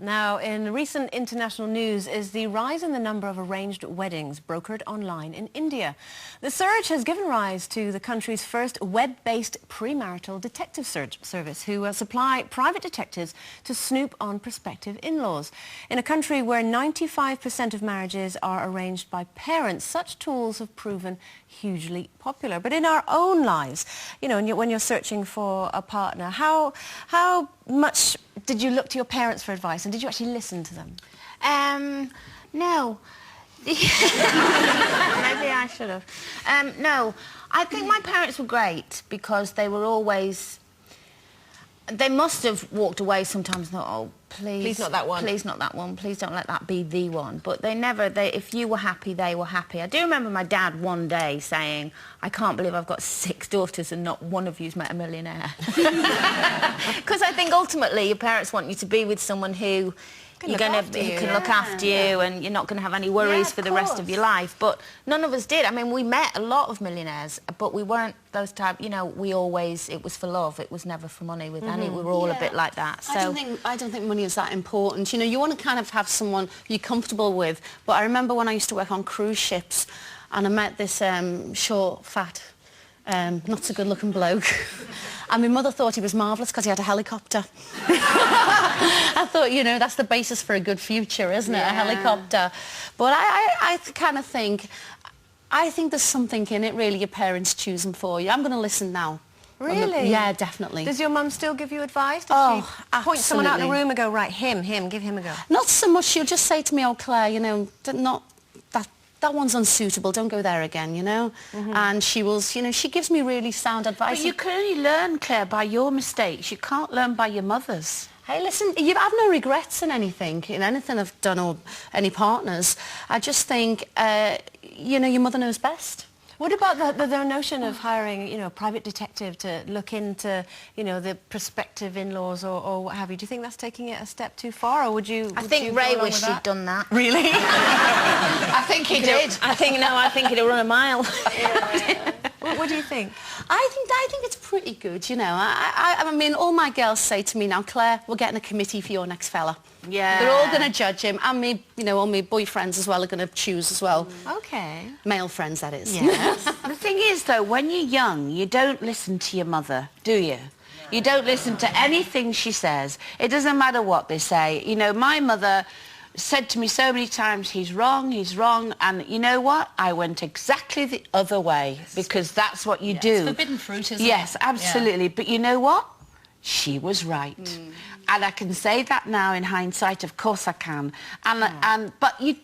Now, in recent international news is the rise in the number of arranged weddings brokered online in India. The surge has given rise to the country's first web-based premarital detective service who supply private detectives to snoop on prospective in-laws. In a country where 95% of marriages are arranged by parents, such tools have proven hugely popular. But in our own lives, you know, when you're searching for a partner, how much did you look to your parents for advice, and did you actually listen to them? No. Maybe I should have. No, I think my parents were great because they were always... They must have walked away sometimes and thought, oh, please not that one. Please not that one. Please don't let that be the one. But they never, if you were happy, they were happy. I do remember my dad one day saying, I can't believe I've got 6 daughters and not one of you's met a millionaire. Because I think ultimately your parents want you to be with someone who who can look after you, and you're not going to have any worries for the rest of your life. But none of us did. I mean, we met a lot of millionaires, but we weren't those type, you know, we always, it was for love, it was never for money with Annie. We were all a bit like that. So I don't think money is that important. You know, you want to kind of have someone you're comfortable with. But I remember when I used to work on cruise ships and I met this short, fat, not so good-looking bloke. And my mother thought he was marvellous because he had a helicopter. I thought, you know, that's the basis for a good future, isn't it? A helicopter. But I kind of think, I think there's something in it, really, your parents choosing for you. I'm going to listen now. Really? Yeah, definitely. Does your mum still give you advice? Does she point someone out in a room and go, right, him, give him a go? Not so much. She'll just say to me, oh, Claire, you know, that one's unsuitable, don't go there again, you know? And she will, you know, she gives me really sound advice. But you can only learn, Claire, by your mistakes. You can't learn by your mother's. Hey, listen, I've no regrets in anything I've done or any partners. I just think, you know, your mother knows best. What about the notion of hiring, you know, a private detective to look into, you know, the prospective in-laws or what have you? Do you think that's taking it a step too far, or would you? I think Ray wished he'd done that. Really? I think he did. I think he'd have run a mile. What do you think? I think it's pretty good, you know. I mean, all my girls say to me now, Claire, we're getting a committee for your next fella. Yeah. They're all going to judge him, and me, you know, all my boyfriends as well are going to choose as well. Okay. Male friends, that is. Yes. The thing is, though, when you're young, you don't listen to your mother, do you? You don't listen to anything she says. It doesn't matter what they say. You know, my mother said to me so many times, he's wrong, and you know what? I went exactly the other way, because that's what you do. It's forbidden fruit, isn't it? Yes, absolutely. Yeah. But you know what? She was right. And I can say that now in hindsight, of course I can. But you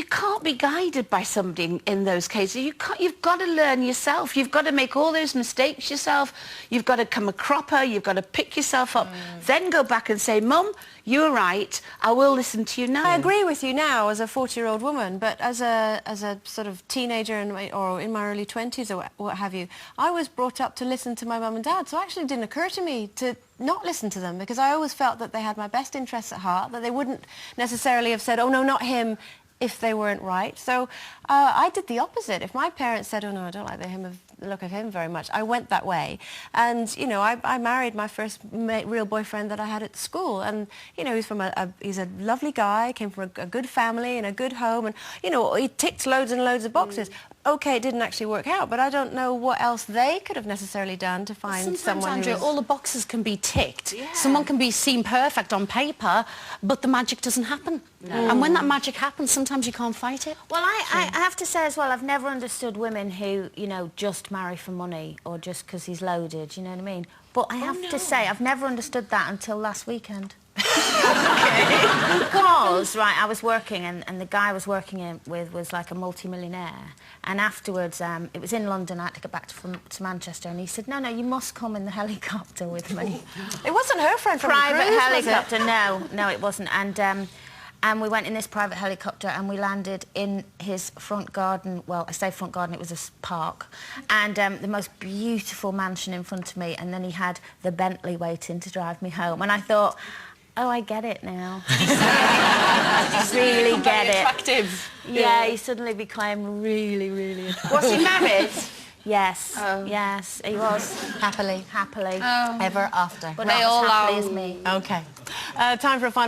can't be guided by somebody in those cases. You've got to learn yourself. You've got to make all those mistakes yourself. You've got to come a cropper. You've got to pick yourself up. Then go back and say, Mum, you were right. I will listen to you now. I agree with you now as a 40-year-old woman, but as a sort of teenager or in my early 20s or what have you, I was brought up to listen to my mum and dad, so it actually didn't occur to me to not listen to them, because I always felt that they had my best interests at heart, that they wouldn't necessarily have said, oh, no, not him, if they weren't right. So I did the opposite. If my parents said, oh, no, I don't like the look of him very much, I went that way. And, you know, I married my first real boyfriend that I had at school. And, you know, he's a lovely guy, came from a good family and a good home. And, you know, he ticked loads and loads of boxes. OK, it didn't actually work out, but I don't know what else they could have necessarily done to find someone Andrea, all the boxes can be ticked. Yeah. Someone can seem perfect on paper, but the magic doesn't happen. No. And when that magic happens, sometimes you can't fight it. Well, I have to say as well, I've never understood women who, you know, just marry for money or just because he's loaded, you know what I mean? But I have to say, I've never understood that until last weekend. Because, right, I was working and the guy I was working with was like a multi-millionaire, and afterwards, it was in London, I had to get back to Manchester, and he said, no, you must come in the helicopter with me. It wasn't her friend from private the cruise, helicopter, was it? No, it wasn't. And we went in this private helicopter and we landed in his front garden. Well, I say front garden, it was a park. And the most beautiful mansion in front of me. And then he had the Bentley waiting to drive me home. And I thought, oh, I get it now. Really get it. Attractive. Yeah, he suddenly became really, really attractive. Was he married? Yes, yes, he was. Happily. Happily. Ever after. But not as happily as me. OK. Time for a final